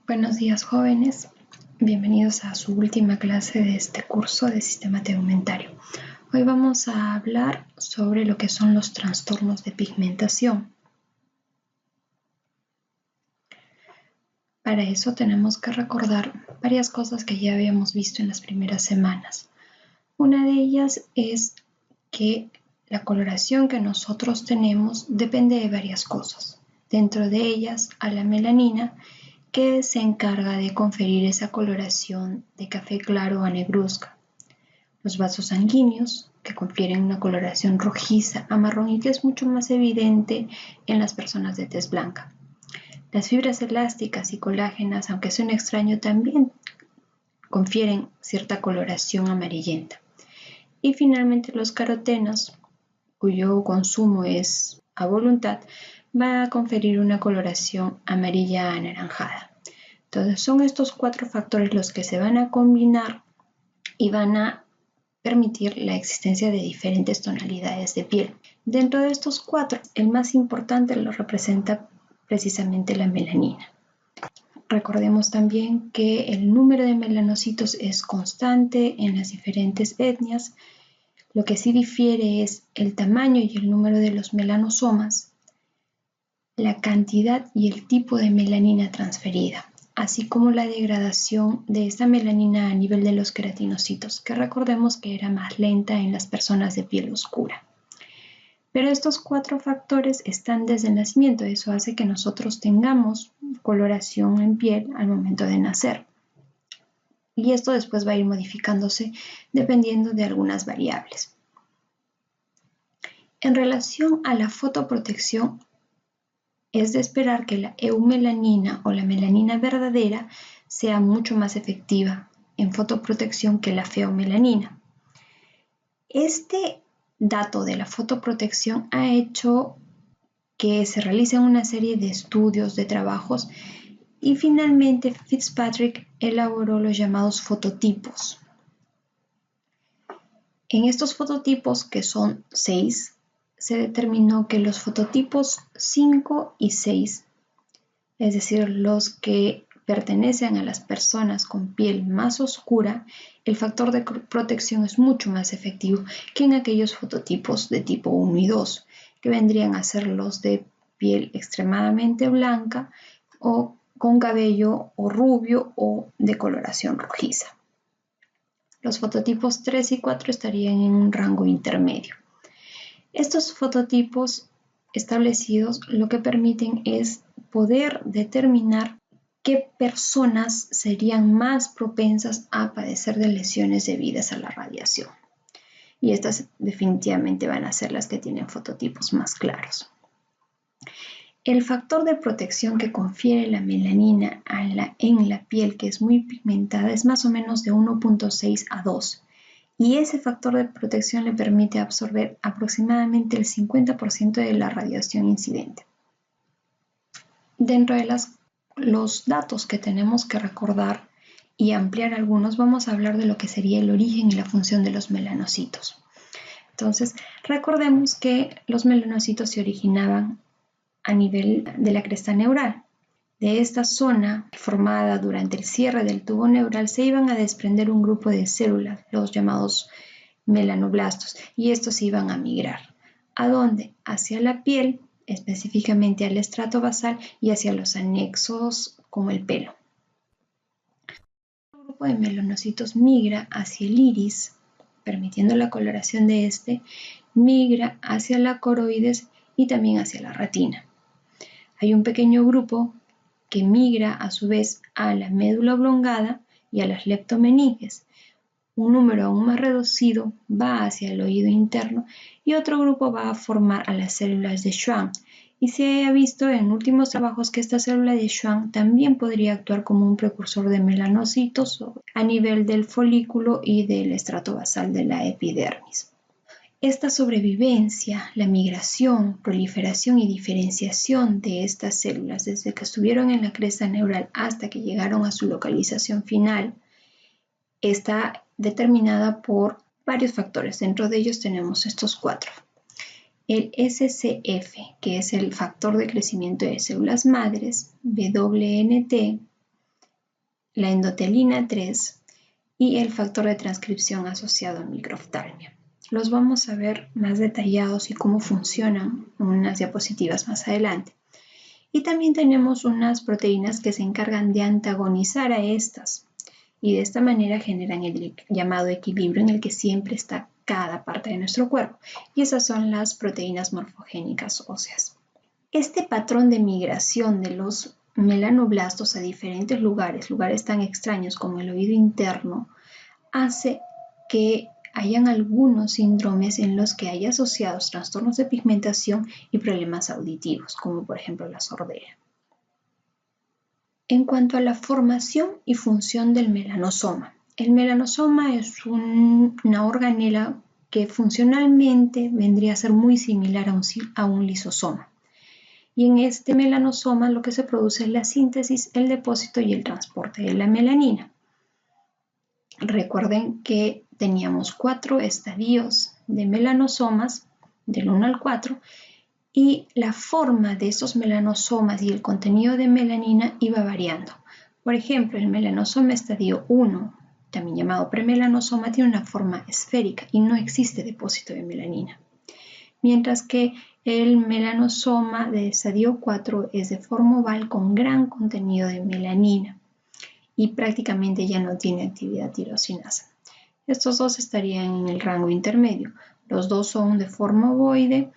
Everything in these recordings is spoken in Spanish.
Buenos días, jóvenes. Bienvenidos a su última clase de este curso de sistema tegumentario. Hoy vamos a hablar sobre lo que son los trastornos de pigmentación. Para eso tenemos que recordar varias cosas que ya habíamos visto en las primeras semanas. Una de ellas es que la coloración que nosotros tenemos depende de varias cosas. Dentro de ellas, a la melanina, que se encarga de conferir esa coloración de café claro a negruzca. Los vasos sanguíneos, que confieren una coloración rojiza a marrón y que es mucho más evidente en las personas de tez blanca. Las fibras elásticas y colágenas, aunque suene extraño, también confieren cierta coloración amarillenta. Y finalmente los carotenos, cuyo consumo es a voluntad, va a conferir una coloración amarilla anaranjada. Entonces son estos 4 factores los que se van a combinar y van a permitir la existencia de diferentes tonalidades de piel. Dentro de estos 4, el más importante lo representa precisamente la melanina. Recordemos también que el número de melanocitos es constante en las diferentes etnias. Lo que sí difiere es el tamaño y el número de los melanosomas, la cantidad y el tipo de melanina transferida, así como la degradación de esta melanina a nivel de los queratinocitos, que recordemos que era más lenta en las personas de piel oscura. Pero estos 4 factores están desde el nacimiento, eso hace que nosotros tengamos coloración en piel al momento de nacer. Y esto después va a ir modificándose dependiendo de algunas variables. En relación a la fotoprotección, es de esperar que la eumelanina o la melanina verdadera sea mucho más efectiva en fotoprotección que la feomelanina. Este dato de la fotoprotección ha hecho que se realicen una serie de estudios, de trabajos, y finalmente Fitzpatrick elaboró los llamados fototipos. En estos fototipos, que son 6, se determinó que los fototipos 5 y 6, es decir, los que pertenecen a las personas con piel más oscura, el factor de protección es mucho más efectivo que en aquellos fototipos de tipo 1 y 2, que vendrían a ser los de piel extremadamente blanca o con cabello o rubio o de coloración rojiza. Los fototipos 3 y 4 estarían en un rango intermedio. Estos fototipos establecidos lo que permiten es poder determinar qué personas serían más propensas a padecer de lesiones debidas a la radiación. Y estas definitivamente van a ser las que tienen fototipos más claros. El factor de protección que confiere la melanina en la piel, que es muy pigmentada, es más o menos de 1.6 a 2. Y ese factor de protección le permite absorber aproximadamente el 50% de la radiación incidente. Dentro de los datos que tenemos que recordar y ampliar algunos, vamos a hablar de lo que sería el origen y la función de los melanocitos. Entonces, recordemos que los melanocitos se originaban a nivel de la cresta neural. De esta zona formada durante el cierre del tubo neural se iban a desprender un grupo de células, los llamados melanoblastos, y estos iban a migrar. ¿A dónde? Hacia la piel, específicamente al estrato basal y hacia los anexos como el pelo. El grupo de melanocitos migra hacia el iris, permitiendo la coloración de este, migra hacia la coroides y también hacia la retina. Hay un pequeño grupo que migra a su vez a la médula oblongada y a las leptomeninges. Un número aún más reducido va hacia el oído interno y otro grupo va a formar a las células de Schwann. Y se ha visto en últimos trabajos que esta célula de Schwann también podría actuar como un precursor de melanocitos a nivel del folículo y del estrato basal de la epidermis. Esta sobrevivencia, la migración, proliferación y diferenciación de estas células desde que estuvieron en la cresta neural hasta que llegaron a su localización final está determinada por varios factores. Dentro de ellos tenemos estos 4. El SCF, que es el factor de crecimiento de células madres, WNT, la endotelina 3 y el factor de transcripción asociado a microftalmia. Los vamos a ver más detallados y cómo funcionan en unas diapositivas más adelante. Y también tenemos unas proteínas que se encargan de antagonizar a estas y de esta manera generan el llamado equilibrio en el que siempre está cada parte de nuestro cuerpo, y esas son las proteínas morfogénicas óseas. Este patrón de migración de los melanoblastos a diferentes lugares tan extraños como el oído interno, hace que hayan algunos síndromes en los que hay asociados trastornos de pigmentación y problemas auditivos, como por ejemplo la sordera. En cuanto a la formación y función del melanosoma, el melanosoma es una organela que funcionalmente vendría a ser muy similar a un lisosoma. Y en este melanosoma lo que se produce es la síntesis, el depósito y el transporte de la melanina. Recuerden que teníamos 4 estadios de melanosomas, del 1 al 4, y la forma de esos melanosomas y el contenido de melanina iba variando. Por ejemplo, el melanosoma estadio 1, también llamado premelanosoma, tiene una forma esférica y no existe depósito de melanina. Mientras que el melanosoma de estadio 4 es de forma oval con gran contenido de melanina y prácticamente ya no tiene actividad tirosinasa. Estos dos estarían en el rango intermedio. Los dos son de forma ovoide,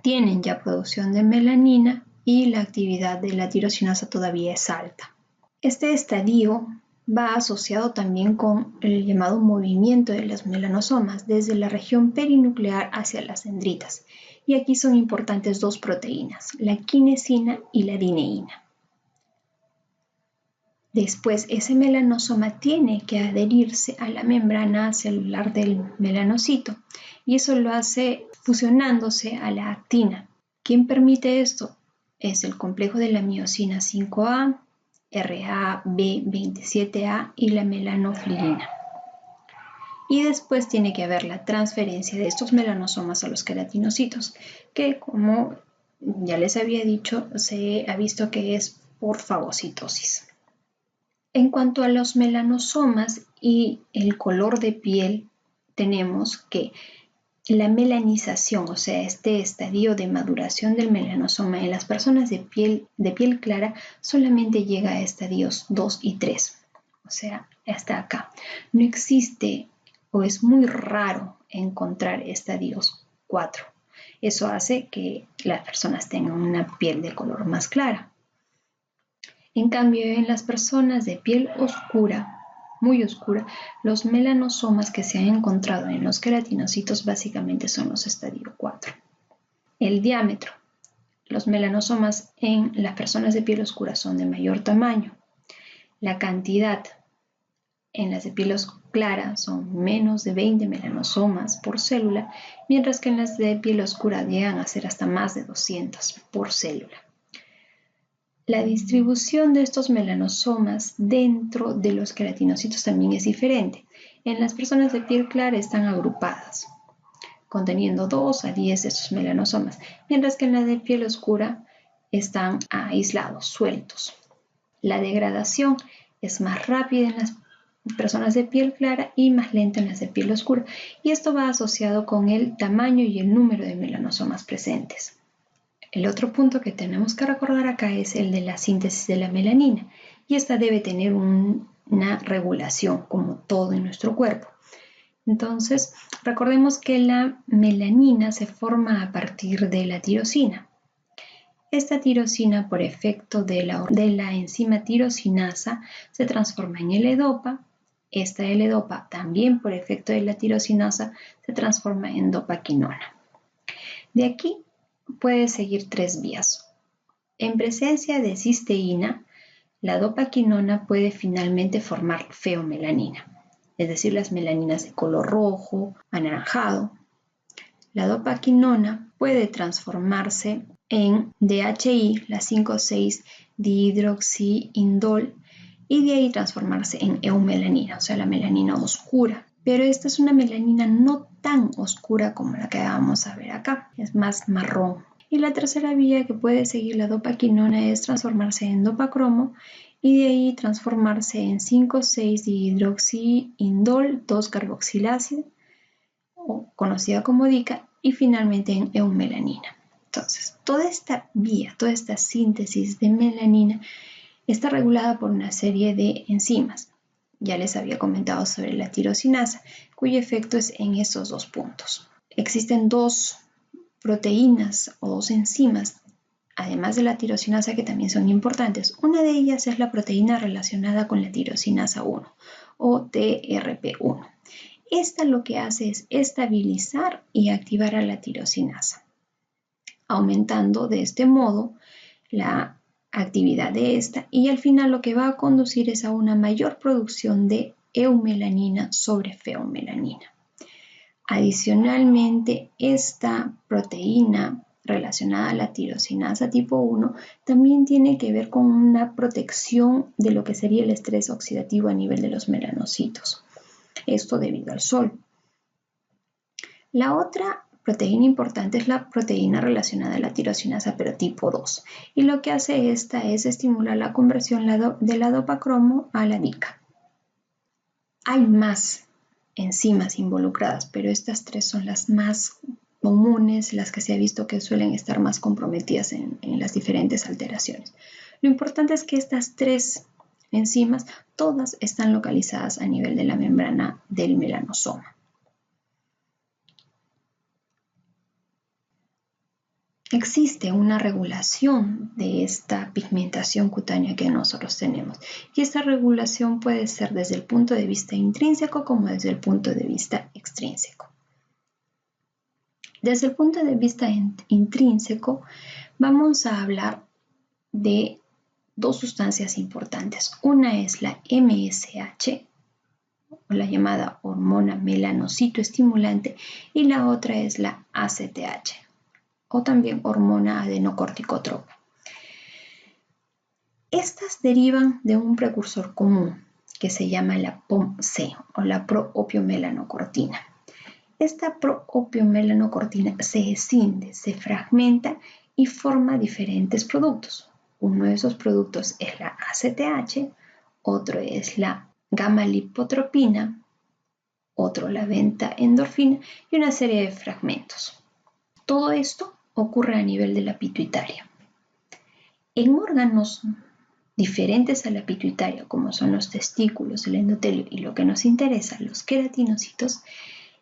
tienen ya producción de melanina y la actividad de la tirosinasa todavía es alta. Este estadio va asociado también con el llamado movimiento de los melanosomas desde la región perinuclear hacia las dendritas. Y aquí son importantes 2 proteínas, la quinesina y la dineína. Después, ese melanosoma tiene que adherirse a la membrana celular del melanocito y eso lo hace fusionándose a la actina. ¿Quién permite esto? Es el complejo de la miosina 5A, RAB27A y la melanofilina. Y después tiene que haber la transferencia de estos melanosomas a los queratinocitos, que como ya les había dicho, se ha visto que es por fagocitosis. En cuanto a los melanosomas y el color de piel, tenemos que la melanización, o sea, este estadio de maduración del melanosoma en las personas de piel clara solamente llega a estadios 2 y 3, o sea, hasta acá. No existe o es muy raro encontrar estadios 4. Eso hace que las personas tengan una piel de color más clara. En cambio, en las personas de piel oscura, muy oscura, los melanosomas que se han encontrado en los queratinocitos básicamente son los estadio 4. El diámetro. Los melanosomas en las personas de piel oscura son de mayor tamaño. La cantidad en las de piel clara son menos de 20 melanosomas por célula, mientras que en las de piel oscura llegan a ser hasta más de 200 por célula. La distribución de estos melanosomas dentro de los queratinocitos también es diferente. En las personas de piel clara están agrupadas, conteniendo 2 a 10 de estos melanosomas, mientras que en la de piel oscura están aislados, sueltos. La degradación es más rápida en las personas de piel clara y más lenta en las de piel oscura, y esto va asociado con el tamaño y el número de melanosomas presentes. El otro punto que tenemos que recordar acá es el de la síntesis de la melanina, y esta debe tener una regulación como todo en nuestro cuerpo. Entonces, recordemos que la melanina se forma a partir de la tirosina. Esta tirosina, por efecto de la enzima tirosinasa, se transforma en L-Dopa. Esta L-Dopa, también por efecto de la tirosinasa, se transforma en dopaquinona. De aquí puede seguir 3 vías. En presencia de cisteína, la dopaquinona puede finalmente formar feomelanina, es decir, las melaninas de color rojo, anaranjado. La dopaquinona puede transformarse en DHI, la 5,6-dihidroxiindol, y de ahí transformarse en eumelanina, o sea, la melanina oscura. Pero esta es una melanina no tan oscura como la que vamos a ver acá, es más marrón. Y la tercera vía que puede seguir la dopaquinona es transformarse en dopacromo y de ahí transformarse en 5,6-dihidroxiindol 2-carboxilasa, o conocida como DICA, y finalmente en eumelanina. Entonces, toda esta vía, toda esta síntesis de melanina está regulada por una serie de enzimas. Ya les había comentado sobre la tirosinasa, cuyo efecto es en esos dos puntos. Existen dos proteínas o dos enzimas, además de la tirosinasa, que también son importantes. Una de ellas es la proteína relacionada con la tirosinasa 1 o TRP1. Esta lo que hace es estabilizar y activar a la tirosinasa, aumentando de este modo la actividad de esta, y al final lo que va a conducir es a una mayor producción de eumelanina sobre feomelanina. Adicionalmente, esta proteína relacionada a la tirosinasa tipo 1 también tiene que ver con una protección de lo que sería el estrés oxidativo a nivel de los melanocitos. Esto debido al sol. La otra proteína importante es la proteína relacionada a la tirosinasa, pero tipo 2. Y lo que hace esta es estimular la conversión de la dopacromo a la DICA. Hay más enzimas involucradas, pero estas tres son las más comunes, las que se ha visto que suelen estar más comprometidas en las diferentes alteraciones. Lo importante es que estas tres enzimas todas están localizadas a nivel de la membrana del melanosoma. Existe una regulación de esta pigmentación cutánea que nosotros tenemos, y esta regulación puede ser desde el punto de vista intrínseco como desde el punto de vista extrínseco. Desde el punto de vista intrínseco vamos a hablar de dos sustancias importantes. Una es la MSH, o la llamada hormona melanocitoestimulante, y la otra es la ACTH, o también hormona adenocorticotropa. Estas derivan de un precursor común que se llama la POMC, o la proopiomelanocortina. Esta proopiomelanocortina se escinde, se fragmenta y forma diferentes productos. Uno de esos productos es la ACTH, otro es la gamma-lipotropina, otro la beta-endorfina y una serie de fragmentos. Todo esto ocurre a nivel de la pituitaria. En órganos diferentes a la pituitaria, como son los testículos, el endotelio y lo que nos interesa, los queratinocitos,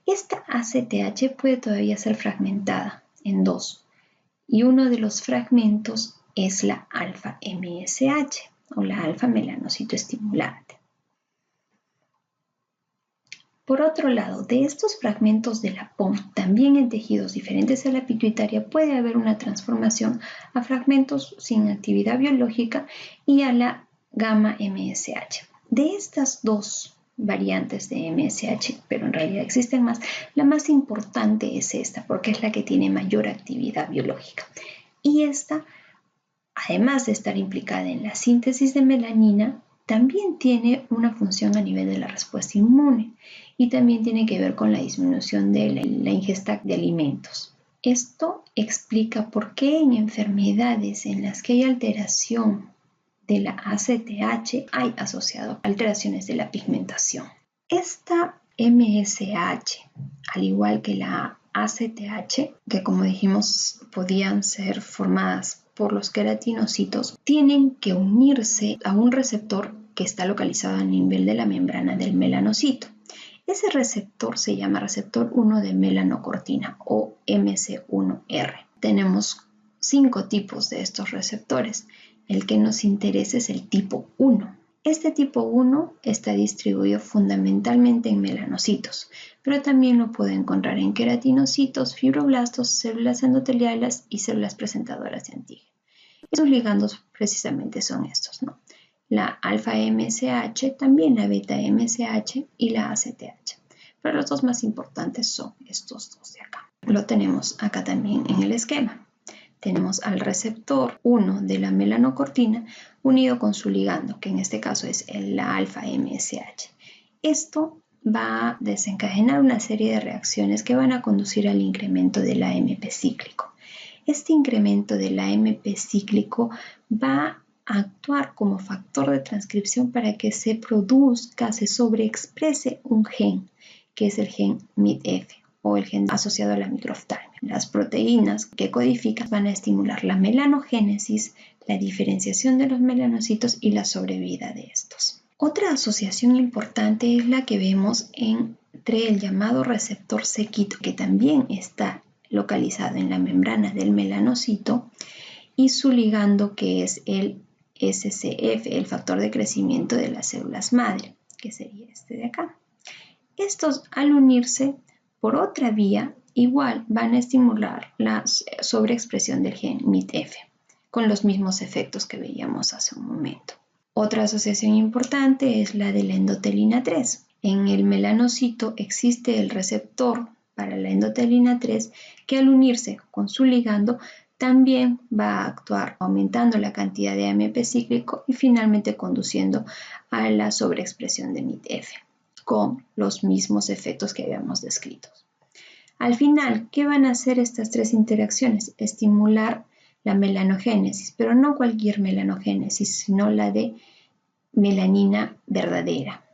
esta ACTH puede todavía ser fragmentada en dos, y uno de los fragmentos es la alfa-MSH o la alfa-melanocitoestimulante. Por otro lado, de estos fragmentos de la POM, también en tejidos diferentes a la pituitaria, puede haber una transformación a fragmentos sin actividad biológica y a la gamma-MSH. De estas dos variantes de MSH, pero en realidad existen más, la más importante es esta, porque es la que tiene mayor actividad biológica. Y esta, además de estar implicada en la síntesis de melanina, también tiene una función a nivel de la respuesta inmune y también tiene que ver con la disminución de la ingesta de alimentos. Esto explica por qué en enfermedades en las que hay alteración de la ACTH hay asociado alteraciones de la pigmentación. Esta MSH, al igual que la ACTH, que como dijimos podían ser formadas por los queratinocitos, tienen que unirse a un receptor que está localizado a nivel de la membrana del melanocito. Ese receptor se llama receptor 1 de melanocortina o MC1R. Tenemos 5 tipos de estos receptores. El que nos interesa es el tipo 1. Este tipo 1 está distribuido fundamentalmente en melanocitos, pero también lo puede encontrar en queratinocitos, fibroblastos, células endoteliales y células presentadoras de antígeno. Y sus ligandos precisamente son estos, ¿no? La alfa-MSH, también la beta-MSH y la ACTH. Pero los dos más importantes son estos dos de acá. Lo tenemos acá también en el esquema. Tenemos al receptor 1 de la melanocortina unido con su ligando, que en este caso es la alfa-MSH. Esto va a desencadenar una serie de reacciones que van a conducir al incremento del AMP cíclico. Este incremento del AMP cíclico va actuar como factor de transcripción para que se produzca, se sobreexprese un gen, que es el gen MITF o el gen asociado a la microftalmia. Las proteínas que codifican van a estimular la melanogénesis, la diferenciación de los melanocitos y la sobrevida de estos. Otra asociación importante es la que vemos entre el llamado receptor c-KIT, que también está localizado en la membrana del melanocito, y su ligando, que es el SCF, el factor de crecimiento de las células madre, que sería este de acá. Estos, al unirse por otra vía, igual van a estimular la sobreexpresión del gen MITF, con los mismos efectos que veíamos hace un momento. Otra asociación importante es la de la endotelina 3. En el melanocito existe el receptor para la endotelina 3 que al unirse con su ligando también va a actuar aumentando la cantidad de AMP cíclico y finalmente conduciendo a la sobreexpresión de MITF, con los mismos efectos que habíamos descrito. Al final, ¿qué van a hacer estas tres interacciones? Estimular la melanogénesis, pero no cualquier melanogénesis, sino la de melanina verdadera,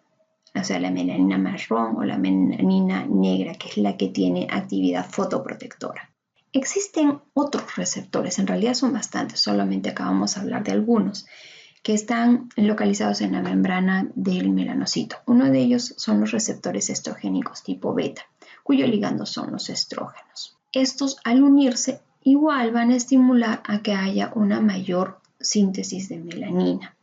o sea, la melanina marrón o la melanina negra, que es la que tiene actividad fotoprotectora. Existen otros receptores, en realidad son bastantes, solamente acabamos de hablar de algunos, que están localizados en la membrana del melanocito. Uno de ellos son los receptores estrogénicos tipo beta, cuyo ligando son los estrógenos. Estos, al unirse, igual van a estimular a que haya una mayor síntesis de melanina,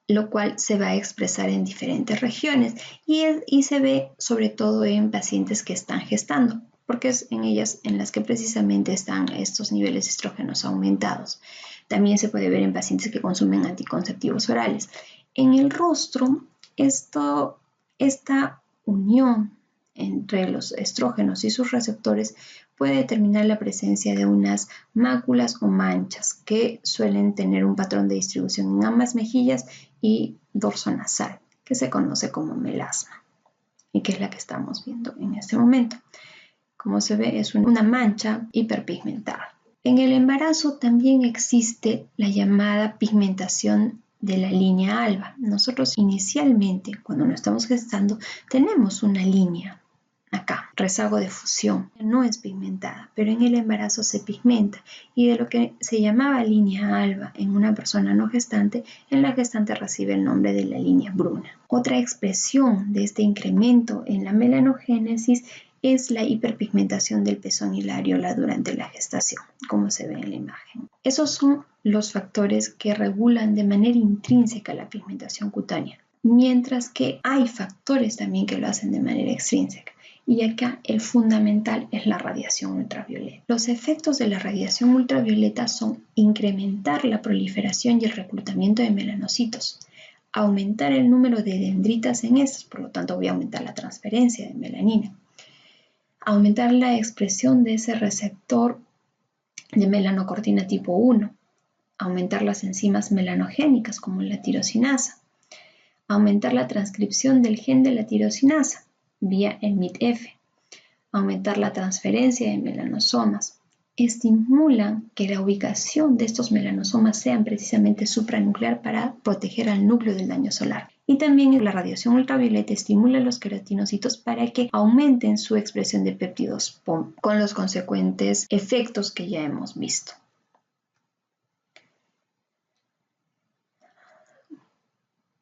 lo cual se va a expresar en diferentes regiones y se ve sobre todo en pacientes que están gestando, porque es en ellas en las que precisamente están estos niveles de estrógenos aumentados. También se puede ver en pacientes que consumen anticonceptivos orales. En el rostro, esta unión entre los estrógenos y sus receptores puede determinar la presencia de unas máculas o manchas que suelen tener un patrón de distribución en ambas mejillas y dorso nasal, que se conoce como melasma y que es la que estamos viendo en este momento. Como se ve, es una mancha hiperpigmentada. En el embarazo también existe la llamada pigmentación de la línea alba. Nosotros inicialmente, cuando no estamos gestando, tenemos una línea acá, rezago de fusión. No es pigmentada, pero en el embarazo se pigmenta y de lo que se llamaba línea alba en una persona no gestante, en la gestante recibe el nombre de la línea bruna. Otra expresión de este incremento en la melanogénesis es la hiperpigmentación del pezón y la areola durante la gestación, como se ve en la imagen. Esos son los factores que regulan de manera intrínseca la pigmentación cutánea, mientras que hay factores también que lo hacen de manera extrínseca. Y acá el fundamental es la radiación ultravioleta. Los efectos de la radiación ultravioleta son incrementar la proliferación y el reclutamiento de melanocitos, aumentar el número de dendritas en estos, por lo tanto voy a aumentar la transferencia de melanina, aumentar la expresión de ese receptor de melanocortina tipo 1, aumentar las enzimas melanogénicas como la tirosinasa, aumentar la transcripción del gen de la tirosinasa vía el MITF, aumentar la transferencia de melanosomas, estimulan que la ubicación de estos melanosomas sean precisamente supranuclear para proteger al núcleo del daño solar. Y también la radiación ultravioleta estimula los queratinocitos para que aumenten su expresión de péptidos POM, con los consecuentes efectos que ya hemos visto.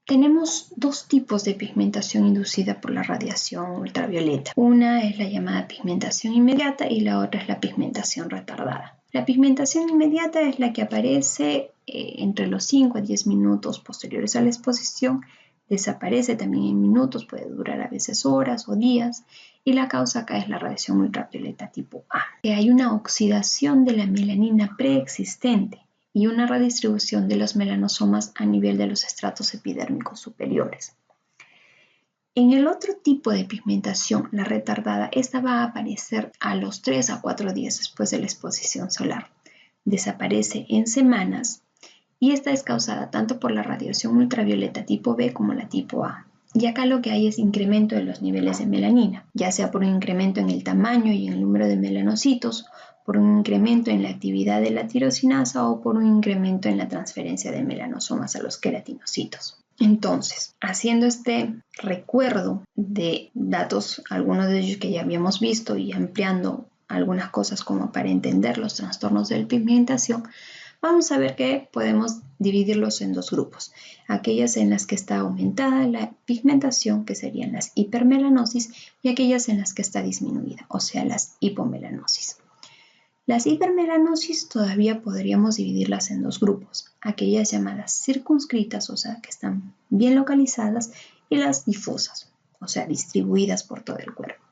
Tenemos dos tipos de pigmentación inducida por la radiación ultravioleta. Una es la llamada pigmentación inmediata y la otra es la pigmentación retardada. La pigmentación inmediata es la que aparece entre los 5 a 10 minutos posteriores a la exposición, desaparece también en minutos, puede durar a veces horas o días, y la causa acá es la radiación ultravioleta tipo A. Hay una oxidación de la melanina preexistente y una redistribución de los melanosomas a nivel de los estratos epidérmicos superiores. En el otro tipo de pigmentación, la retardada, esta va a aparecer a los 3 a 4 días después de la exposición solar. Desaparece en semanas y esta es causada tanto por la radiación ultravioleta tipo B como la tipo A. Y acá lo que hay es incremento de los niveles de melanina, ya sea por un incremento en el tamaño y en el número de melanocitos, por un incremento en la actividad de la tirosinasa o por un incremento en la transferencia de melanosomas a los queratinocitos. Entonces, haciendo este recuerdo de datos, algunos de ellos que ya habíamos visto y ampliando algunas cosas como para entender los trastornos de la pigmentación, vamos a ver que podemos dividirlos en dos grupos. Aquellas en las que está aumentada la pigmentación, que serían las hipermelanosis, y aquellas en las que está disminuida, o sea, las hipomelanosis. Las hipermelanosis todavía podríamos dividirlas en dos grupos, aquellas llamadas circunscritas, o sea, que están bien localizadas, y las difusas, o sea, distribuidas por todo el cuerpo.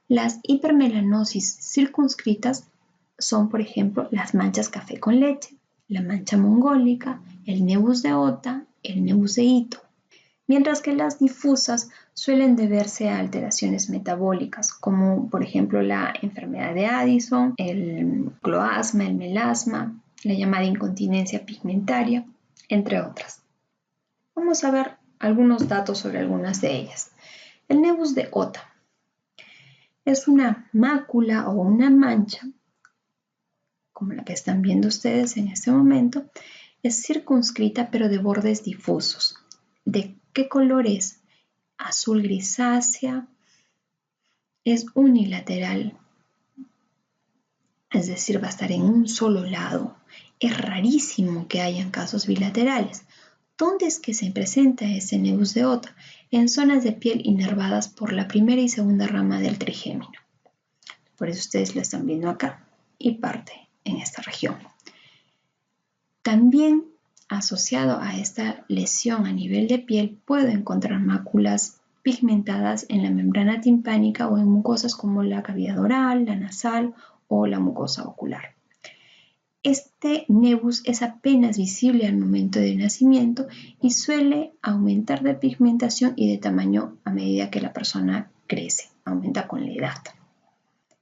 Las hipermelanosis circunscritas son, por ejemplo, las manchas café con leche, la mancha mongólica, el nevus de Ota, el nevus de Ito. Mientras que las difusas suelen deberse a alteraciones metabólicas, como por ejemplo la enfermedad de Addison, el cloasma, el melasma, la llamada incontinencia pigmentaria, entre otras. Vamos a ver algunos datos sobre algunas de ellas. El nevus de Ota es una mácula o una mancha, como la que están viendo ustedes en este momento, es circunscrita pero de bordes difusos. ¿De qué color es? Azul grisácea, es unilateral, es decir, va a estar en un solo lado. Es rarísimo que hayan casos bilaterales. ¿Dónde es que se presenta ese nevus de Ota? En zonas de piel inervadas por la primera y segunda rama del trigémino. Por eso ustedes lo están viendo acá y parte en esta región. También asociado a esta lesión a nivel de piel puedo encontrar máculas pigmentadas en la membrana timpánica o en mucosas como la cavidad oral, la nasal o la mucosa ocular. Este nevus es apenas visible al momento de nacimiento y suele aumentar de pigmentación y de tamaño a medida que la persona crece, aumenta con la edad.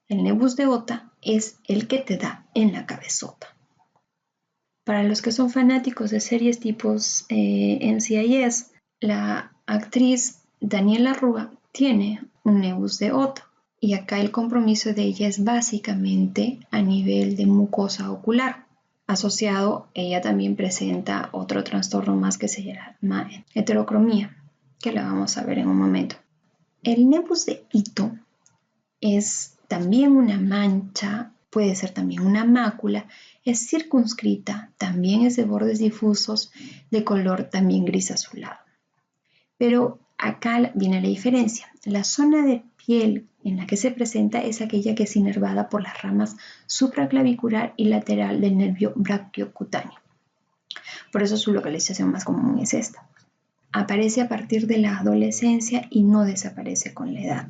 El nevus de Ota es el que te da en la cabezota. Para los que son fanáticos de series tipos NCIS, la actriz Daniela Rúa tiene un nevus de Ota y acá el compromiso de ella es básicamente a nivel de mucosa ocular. Asociado, ella también presenta otro trastorno más que se llama heterocromía, que la vamos a ver en un momento. El nevus de Ito es también una mancha, puede ser también una mácula, es circunscrita, también es de bordes difusos, de color también gris azulado. Pero acá viene la diferencia. La zona de piel en la que se presenta es aquella que es inervada por las ramas supraclavicular y lateral del nervio brachiocutáneo. Por eso su localización más común es esta. Aparece a partir de la adolescencia y no desaparece con la edad.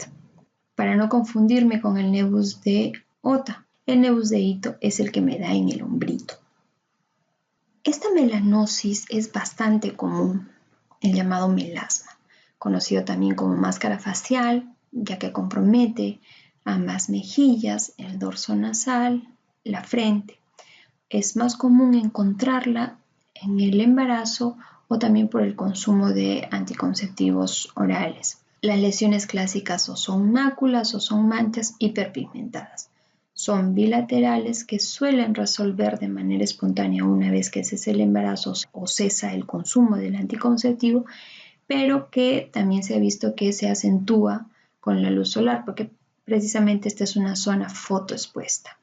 Para no confundirme con el nevus de Ota, el nevus de Ito es el que me da en el hombrito. Esta melanosis es bastante común, el llamado melasma, conocido también como máscara facial, ya que compromete ambas mejillas, el dorso nasal, la frente. Es más común encontrarla en el embarazo o también por el consumo de anticonceptivos orales. Las lesiones clásicas o son máculas o son manchas hiperpigmentadas. Son bilaterales que suelen resolver de manera espontánea una vez que cesa el embarazo o cesa el consumo del anticonceptivo, pero que también se ha visto que se acentúa con la luz solar porque precisamente esta es una zona fotoexpuesta.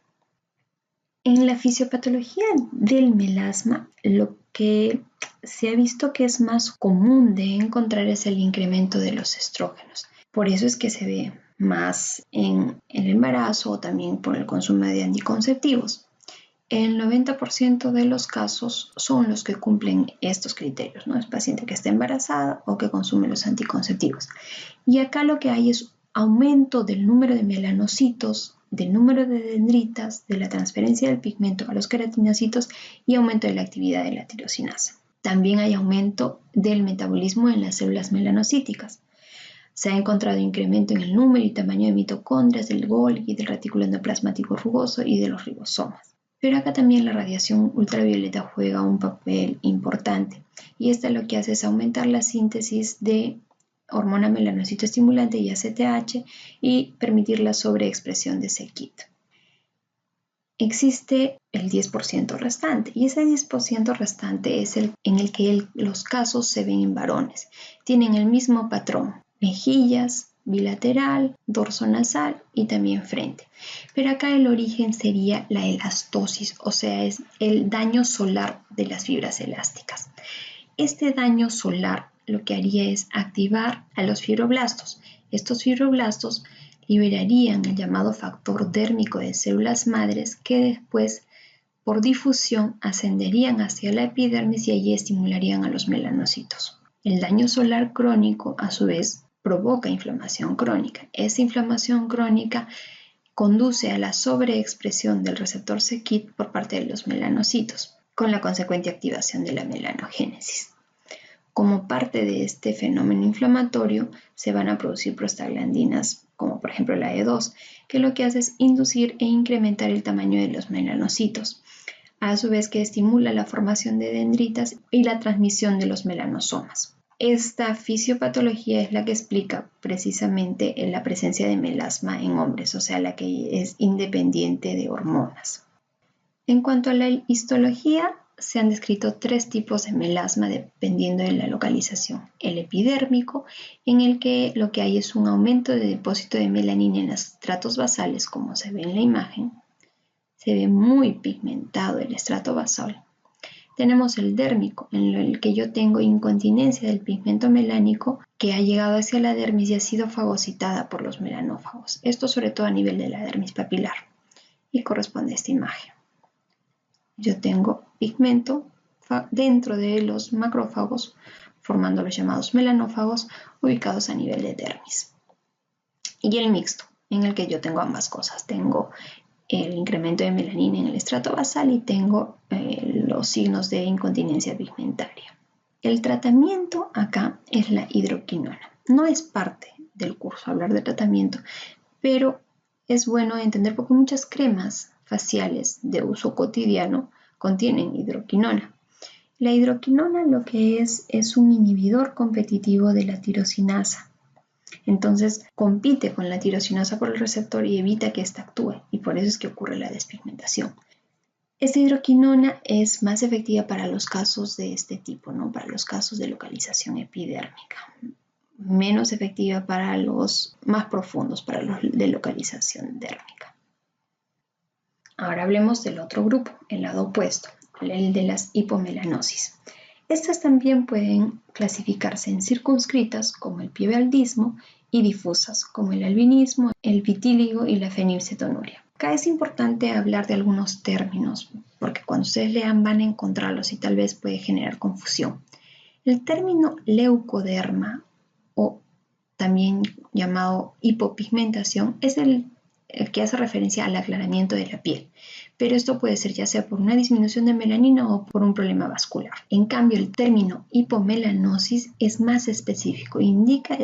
En la fisiopatología del melasma, lo que se ha visto que es más común de encontrar es el incremento de los estrógenos. Por eso es que se ve más en el embarazo o también por el consumo de anticonceptivos. El 90% de los casos son los que cumplen estos criterios, ¿no? Es paciente que está embarazada o que consume los anticonceptivos. Y acá lo que hay es aumento del número de melanocitos, del número de dendritas, de la transferencia del pigmento a los queratinocitos y aumento de la actividad de la tirosinasa. También hay aumento del metabolismo en las células melanocíticas. Se ha encontrado incremento en el número y tamaño de mitocondrias, del Golgi, del retículo endoplasmático rugoso y de los ribosomas. Pero acá también la radiación ultravioleta juega un papel importante y esta lo que hace es aumentar la síntesis de hormona melanocito estimulante y ACTH y permitir la sobreexpresión de ese KIT. Existe el 10% restante y ese 10% restante es el en el que los casos se ven en varones. Tienen el mismo patrón, mejillas, bilateral, dorso nasal y también frente. Pero acá el origen sería la elastosis, o sea, es el daño solar de las fibras elásticas. Este daño solar lo que haría es activar a los fibroblastos. Estos fibroblastos liberarían el llamado factor dérmico de células madres que después, por difusión, ascenderían hacia la epidermis y allí estimularían a los melanocitos. El daño solar crónico, a su vez, provoca inflamación crónica. Esa inflamación crónica conduce a la sobreexpresión del receptor c-KIT por parte de los melanocitos, con la consecuente activación de la melanogénesis. Como parte de este fenómeno inflamatorio, se van a producir prostaglandinas, como por ejemplo la E2, que lo que hace es inducir e incrementar el tamaño de los melanocitos, a su vez que estimula la formación de dendritas y la transmisión de los melanosomas. Esta fisiopatología es la que explica precisamente la presencia de melasma en hombres, o sea, la que es independiente de hormonas. En cuanto a la histología, se han descrito 3 tipos de melasma dependiendo de la localización. El epidérmico, en el que lo que hay es un aumento de depósito de melanina en los estratos basales, como se ve en la imagen. Se ve muy pigmentado el estrato basal. Tenemos el dérmico, en el que yo tengo incontinencia del pigmento melánico que ha llegado hacia la dermis y ha sido fagocitada por los melanófagos. Esto sobre todo a nivel de la dermis papilar. Y corresponde a esta imagen. Yo tengo pigmento dentro de los macrófagos, formando los llamados melanófagos ubicados a nivel de dermis. Y el mixto, en el que yo tengo ambas cosas. Tengo el incremento de melanina en el estrato basal y tengo los signos de incontinencia pigmentaria. El tratamiento acá es la hidroquinona. No es parte del curso hablar de tratamiento, pero es bueno entender porque muchas cremas faciales de uso cotidiano contienen hidroquinona. La hidroquinona lo que es un inhibidor competitivo de la tirosinasa. Entonces compite con la tirosinasa por el receptor y evita que ésta actúe, y por eso es que ocurre la despigmentación. Esta hidroquinona es más efectiva para los casos de este tipo, ¿no? Para los casos de localización epidérmica. Menos efectiva para los más profundos, para los de localización dérmica. Ahora hablemos del otro grupo, el lado opuesto, el de las hipomelanosis. Estas también pueden clasificarse en circunscritas, como el piebaldismo, y difusas, como el albinismo, el vitíligo y la fenilcetonuria. Acá es importante hablar de algunos términos, porque cuando ustedes lean van a encontrarlos y tal vez puede generar confusión. El término leucoderma, o también llamado hipopigmentación, es el que hace referencia al aclaramiento de la piel, pero esto puede ser ya sea por una disminución de melanina o por un problema vascular. En cambio, el término hipomelanosis es más específico, indica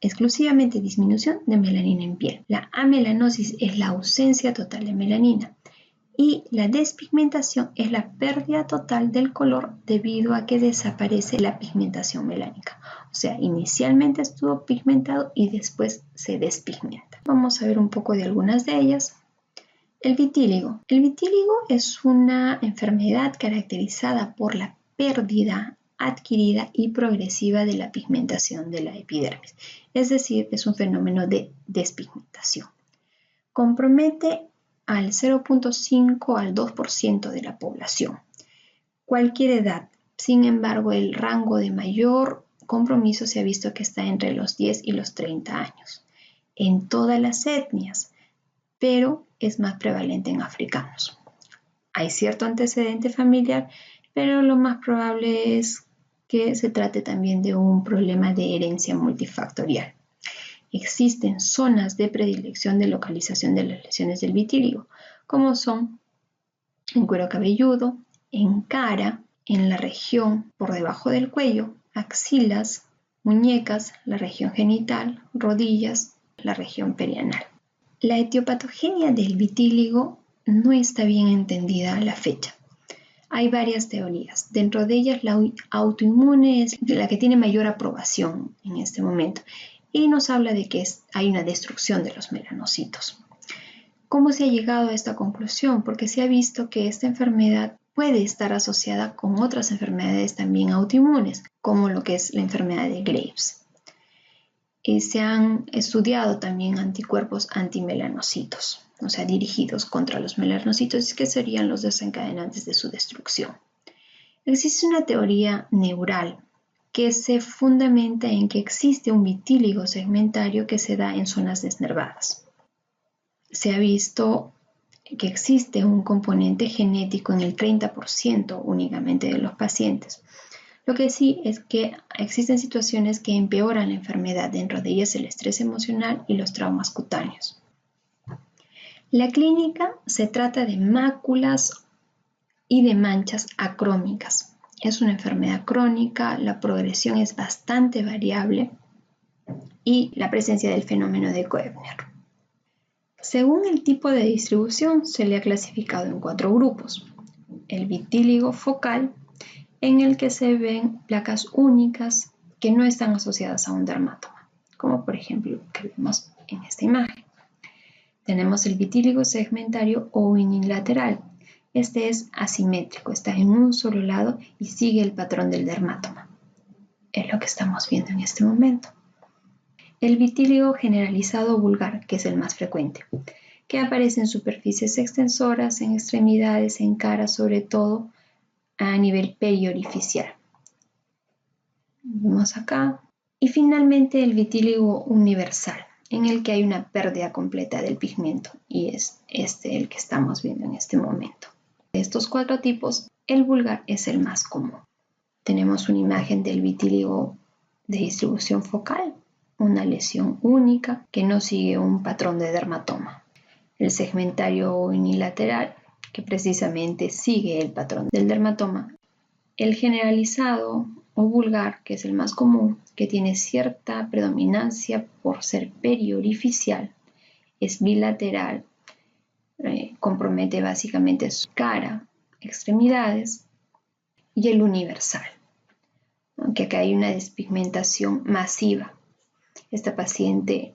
exclusivamente disminución de melanina en piel. La amelanosis es la ausencia total de melanina y la despigmentación es la pérdida total del color debido a que desaparece la pigmentación melánica. O sea, inicialmente estuvo pigmentado y después se despigmenta. Vamos a ver un poco de algunas de ellas. El vitíligo. El vitíligo es una enfermedad caracterizada por la pérdida adquirida y progresiva de la pigmentación de la epidermis. Es decir, es un fenómeno de despigmentación. Compromete al 0.5 al 2% de la población. Cualquier edad. Sin embargo, el rango de mayor compromiso se ha visto que está entre los 10 y los 30 años. En todas las etnias, pero es más prevalente en africanos. Hay cierto antecedente familiar, pero lo más probable es que se trate también de un problema de herencia multifactorial. Existen zonas de predilección de localización de las lesiones del vitíligo, como son en cuero cabelludo, en cara, en la región por debajo del cuello, axilas, muñecas, la región genital, rodillas, la región perianal. La etiopatogenia del vitíligo no está bien entendida a la fecha. Hay varias teorías. Dentro de ellas, la autoinmune es la que tiene mayor aprobación en este momento y nos habla de que hay una destrucción de los melanocitos. ¿Cómo se ha llegado a esta conclusión? Porque se ha visto que esta enfermedad puede estar asociada con otras enfermedades también autoinmunes, como lo que es la enfermedad de Graves. Se han estudiado también anticuerpos antimelanocitos, o sea, dirigidos contra los melanocitos, que serían los desencadenantes de su destrucción. Existe una teoría neural que se fundamenta en que existe un vitíligo segmentario que se da en zonas desnervadas. Se ha visto que existe un componente genético en el 30% únicamente de los pacientes. Lo que sí es que existen situaciones que empeoran la enfermedad, dentro de ellas el estrés emocional y los traumas cutáneos. La clínica se trata de máculas y de manchas acrómicas. Es una enfermedad crónica, la progresión es bastante variable y la presencia del fenómeno de Koebner. Según el tipo de distribución, se le ha clasificado en 4 grupos. El vitíligo focal, en el que se ven placas únicas que no están asociadas a un dermatoma, como por ejemplo lo que vemos en esta imagen. Tenemos el vitíligo segmentario o unilateral. Este es asimétrico, está en un solo lado y sigue el patrón del dermatoma. Es lo que estamos viendo en este momento. El vitíligo generalizado vulgar, que es el más frecuente, que aparece en superficies extensoras, en extremidades, en cara, sobre todo a nivel periorificial. Vemos acá. Y finalmente el vitíligo universal, en el que hay una pérdida completa del pigmento, y es el que estamos viendo en este momento. De estos 4 tipos, el vulgar es el más común. Tenemos una imagen del vitíligo de distribución focal, una lesión única que no sigue un patrón de dermatoma. El segmentario unilateral, que precisamente sigue el patrón del dermatoma. El generalizado o vulgar, que es el más común, que tiene cierta predominancia por ser periorificial, es bilateral, compromete básicamente su cara, extremidades, y el universal, aunque acá hay una despigmentación masiva. Esta paciente,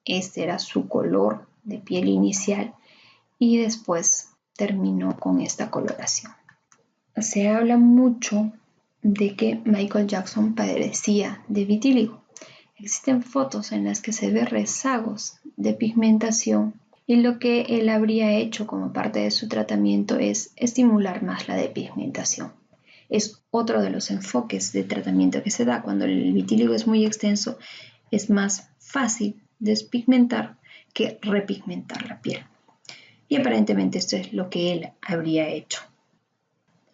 este era su color de piel inicial y después terminó con esta coloración. Se habla mucho de que Michael Jackson padecía de vitíligo. Existen fotos en las que se ve rezagos de pigmentación y lo que él habría hecho como parte de su tratamiento es estimular más la despigmentación. Es otro de los enfoques de tratamiento que se da cuando el vitíligo es muy extenso. Es más fácil despigmentar que repigmentar la piel. Y aparentemente esto es lo que él habría hecho.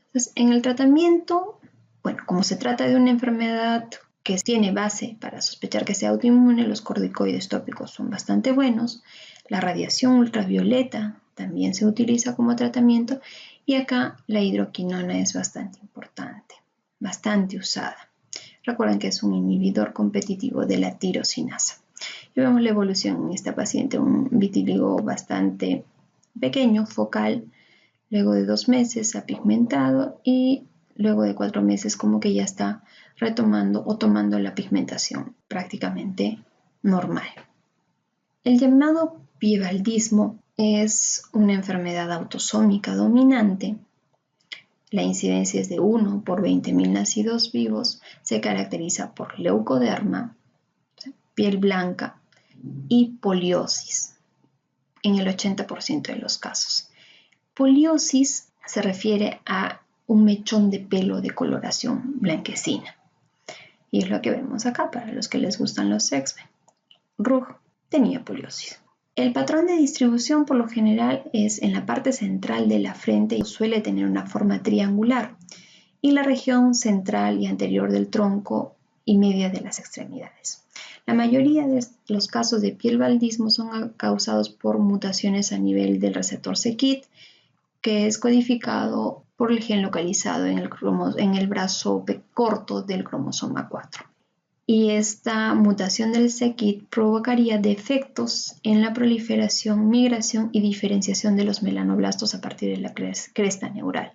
Entonces, en el tratamiento, como se trata de una enfermedad que tiene base para sospechar que sea autoinmune, los corticoides tópicos son bastante buenos. La radiación ultravioleta también se utiliza como tratamiento y acá la hidroquinona es bastante importante, bastante usada. Recuerden que es un inhibidor competitivo de la tirosinasa. Y vemos la evolución en esta paciente, un vitíligo bastante pequeño, focal. Luego de 2 meses ha pigmentado y luego de 4 meses como que ya está retomando o tomando la pigmentación prácticamente normal. El llamado piebaldismo es una enfermedad autosómica dominante. La incidencia es de 1 por 20.000 nacidos vivos. Se caracteriza por leucoderma, piel blanca y poliosis en el 80% de los casos. Poliosis se refiere a un mechón de pelo de coloración blanquecina. Y es lo que vemos acá para los que les gustan los X-Men. Rugg tenía poliosis. El patrón de distribución por lo general es en la parte central de la frente y suele tener una forma triangular, y la región central y anterior del tronco y media de las extremidades. La mayoría de los casos de piebaldismo son causados por mutaciones a nivel del receptor c-KIT, que es codificado por el gen localizado en el brazo corto del cromosoma 4. Y esta mutación del c-KIT provocaría defectos en la proliferación, migración y diferenciación de los melanoblastos a partir de la cresta neural.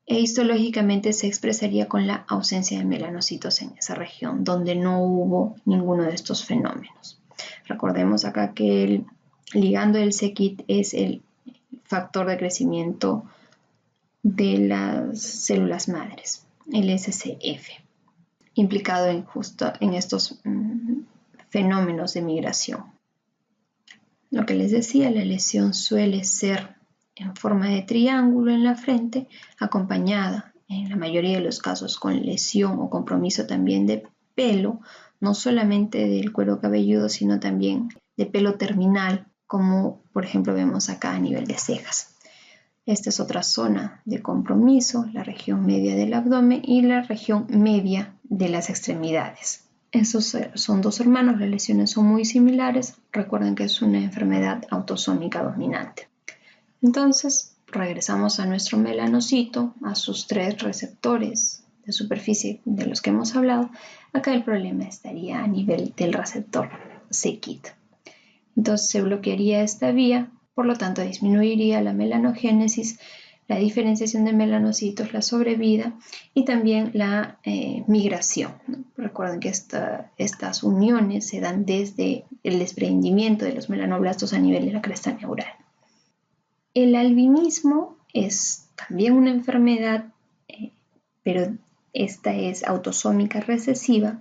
e histológicamente se expresaría con la ausencia de melanocitos en esa región donde no hubo ninguno de estos fenómenos. Recordemos acá que el ligando del c-KIT es el factor de crecimiento de las células madres, el SCF, implicado en estos fenómenos de migración. Lo que les decía, la lesión suele ser en forma de triángulo en la frente, acompañada en la mayoría de los casos con lesión o compromiso también de pelo, no solamente del cuero cabelludo, sino también de pelo terminal, como por ejemplo vemos acá a nivel de cejas. Esta es otra zona de compromiso, la región media del abdomen y la región media de las extremidades. Esos son dos hermanos, las lesiones son muy similares. Recuerden que es una enfermedad autosómica dominante. Entonces, regresamos a nuestro melanocito, a sus 3 receptores de superficie de los que hemos hablado. Acá el problema estaría a nivel del receptor c-KIT. Entonces se bloquearía esta vía, por lo tanto disminuiría la melanogénesis, la diferenciación de melanocitos, la sobrevida y también la migración, ¿no? Recuerden que estas uniones se dan desde el desprendimiento de los melanoblastos a nivel de la cresta neural. El albinismo es también una enfermedad, pero esta es autosómica recesiva,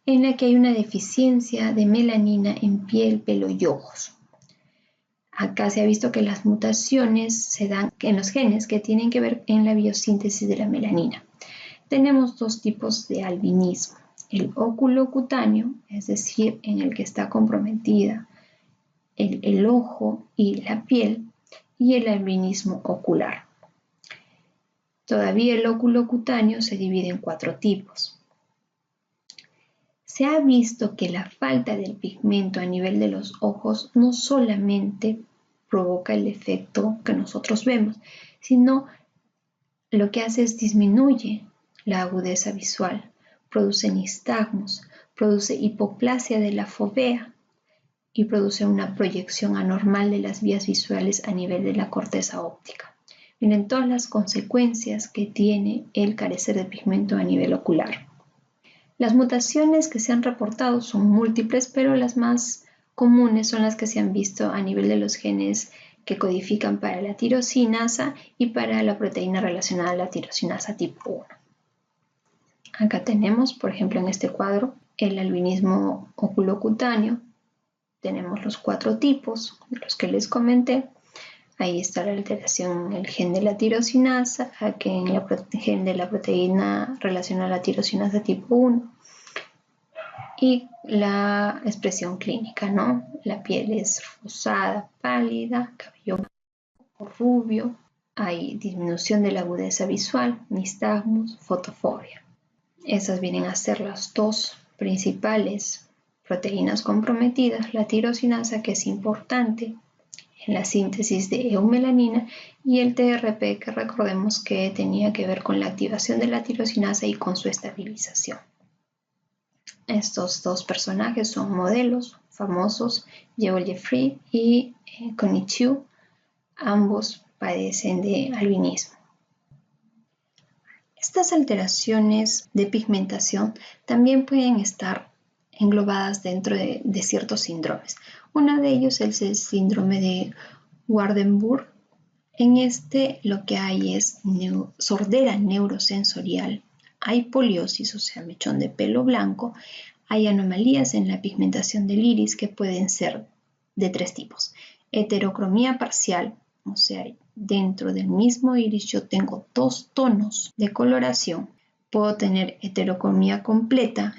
en la que hay una deficiencia de melanina en piel, pelo y ojos. Acá se ha visto que las mutaciones se dan en los genes que tienen que ver en la biosíntesis de la melanina. Tenemos 2 tipos de albinismo, el oculocutáneo, es decir, en el que está comprometida el ojo y la piel, y el albinismo ocular. Todavía el oculocutáneo se divide en 4 tipos. Se ha visto que la falta del pigmento a nivel de los ojos no solamente provoca el efecto que nosotros vemos, sino lo que hace es disminuye la agudeza visual, produce nistagmos, produce hipoplasia de la fovea y produce una proyección anormal de las vías visuales a nivel de la corteza óptica. Miren todas las consecuencias que tiene el carecer de pigmento a nivel ocular. Las mutaciones que se han reportado son múltiples, pero las más comunes son las que se han visto a nivel de los genes que codifican para la tirosinasa y para la proteína relacionada a la tirosinasa tipo 1. Acá tenemos, por ejemplo, en este cuadro, el albinismo oculocutáneo. Tenemos los 4 tipos, de los que les comenté. Ahí está la alteración en el gen de la tirosinasa, aquí en el gen de la proteína relacionada a la tirosinasa tipo 1. Y la expresión clínica, ¿no? La piel es rosada, pálida, cabello rubio, hay disminución de la agudeza visual, nistagmos, fotofobia. Esas vienen a ser las 2 principales proteínas comprometidas, la tirosinasa, que es importante en la síntesis de eumelanina, y el TRP, que recordemos que tenía que ver con la activación de la tirosinasa y con su estabilización. Estos 2 personajes son modelos famosos, Joel Jeffrey y Connie Chiu. Ambos padecen de albinismo. Estas alteraciones de pigmentación también pueden estar englobadas dentro de ciertos síndromes. Uno de ellos es el síndrome de Waardenburg. En este lo que hay es sordera neurosensorial, hay poliosis, o sea, mechón de pelo blanco, hay anomalías en la pigmentación del iris que pueden ser de 3 tipos. Heterocromía parcial, o sea, dentro del mismo iris yo tengo 2 tonos de coloración. Puedo tener heterocromía completa,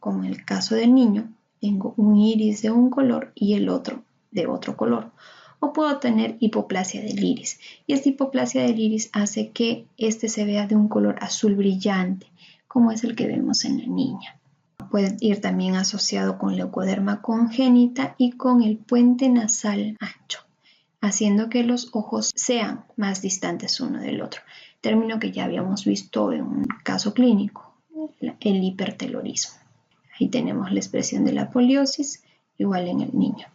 como en el caso del niño, tengo un iris de un color y el otro de otro color. O puedo tener hipoplasia del iris, y esta hipoplasia del iris hace que este se vea de un color azul brillante, como es el que vemos en la niña. Puede ir también asociado con leucoderma congénita y con el puente nasal ancho, haciendo que los ojos sean más distantes uno del otro, término que ya habíamos visto en un caso clínico, el hipertelorismo. Ahí tenemos la expresión de la poliosis, igual en el niño.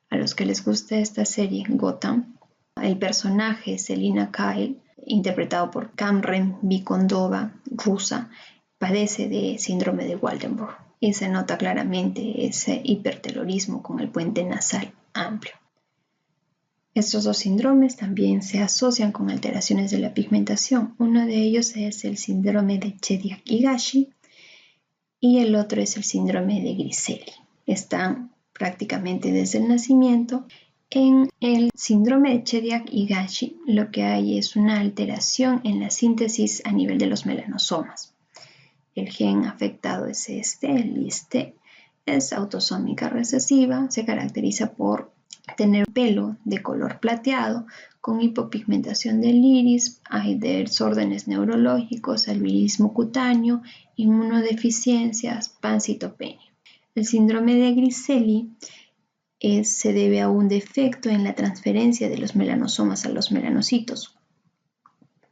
A los que les gusta esta serie Gotham, el personaje Selina Kyle interpretado por Kamren Vikondova, rusa, padece de síndrome de Waldenburg y se nota claramente ese hipertelorismo con el puente nasal amplio. Estos dos síndromes también se asocian con alteraciones de la pigmentación. Uno de ellos es el síndrome de Chediak-Higashi y el otro es el síndrome de Griscelli. Están prácticamente desde el nacimiento. En el síndrome de Chediak-Higashi lo que hay es una alteración en la síntesis a nivel de los melanosomas. El gen afectado es el LIST, es autosómica recesiva, se caracteriza por tener pelo de color plateado con hipopigmentación del iris, hay desórdenes neurológicos, albinismo cutáneo, inmunodeficiencias, pancitopenia. El síndrome de Griscelli se debe a un defecto en la transferencia de los melanosomas a los melanocitos.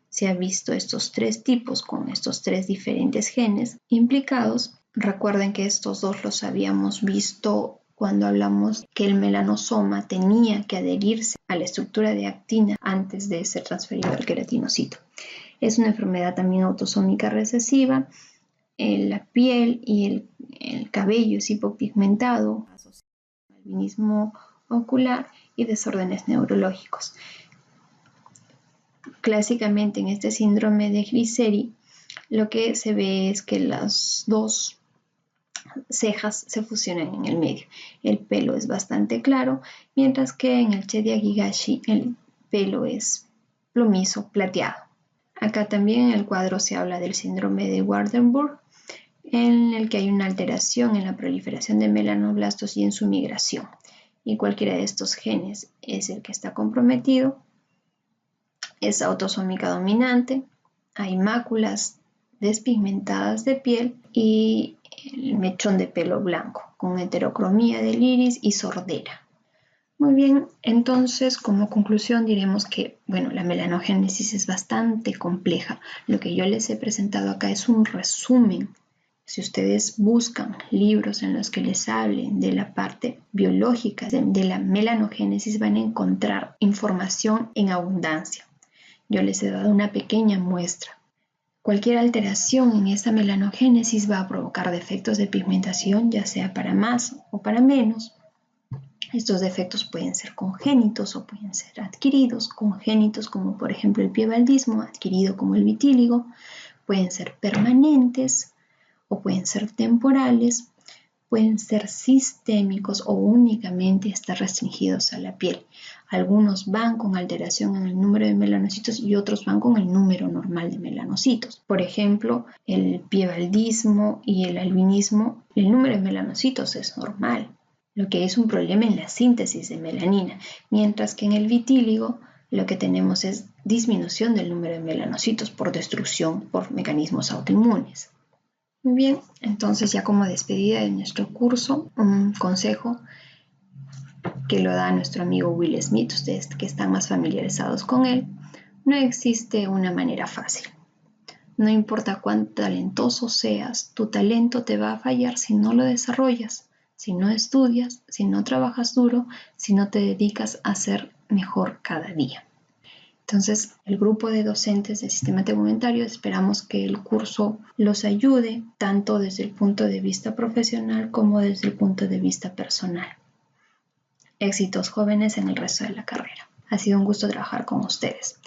Se ha visto estos tres tipos con estos tres diferentes genes implicados. Recuerden que estos dos los habíamos visto cuando hablamos que el melanosoma tenía que adherirse a la estructura de actina antes de ser transferido al queratinocito. Es una enfermedad también autosómica recesiva. La piel y el cabello es hipopigmentado, albinismo ocular y desórdenes neurológicos. Clásicamente en este síndrome de Griscelli lo que se ve es que las dos cejas se fusionan en el medio. El pelo es bastante claro, mientras que en el Chediak-Higashi el pelo es plomizo, plateado. Acá también en el cuadro se habla del síndrome de Waardenburg, en el que hay una alteración en la proliferación de melanoblastos y en su migración. Y cualquiera de estos genes es el que está comprometido. Es autosómica dominante, hay máculas despigmentadas de piel y el mechón de pelo blanco, con heterocromía del iris y sordera. Muy bien, entonces como conclusión diremos que, la melanogénesis es bastante compleja. Lo que yo les he presentado acá es un resumen. Si ustedes buscan libros en los que les hablen de la parte biológica de la melanogénesis, van a encontrar información en abundancia. Yo les he dado una pequeña muestra. Cualquier alteración en esta melanogénesis va a provocar defectos de pigmentación, ya sea para más o para menos. Estos defectos pueden ser congénitos o pueden ser adquiridos. Congénitos como por ejemplo el piebaldismo, adquirido como el vitíligo. Pueden ser permanentes o pueden ser temporales. Pueden ser sistémicos o únicamente estar restringidos a la piel. Algunos van con alteración en el número de melanocitos y otros van con el número normal de melanocitos. Por ejemplo, el piebaldismo y el albinismo, el número de melanocitos es normal, lo que es un problema en la síntesis de melanina, mientras que en el vitíligo lo que tenemos es disminución del número de melanocitos por destrucción por mecanismos autoinmunes. Muy bien, entonces ya como despedida de nuestro curso, un consejo que lo da nuestro amigo Will Smith, ustedes que están más familiarizados con él: no existe una manera fácil. No importa cuán talentoso seas, tu talento te va a fallar si no lo desarrollas, si no estudias, si no trabajas duro, si no te dedicas a ser mejor cada día. Entonces, el grupo de docentes del sistema tegumentario esperamos que el curso los ayude tanto desde el punto de vista profesional como desde el punto de vista personal. Éxitos jóvenes en el resto de la carrera. Ha sido un gusto trabajar con ustedes.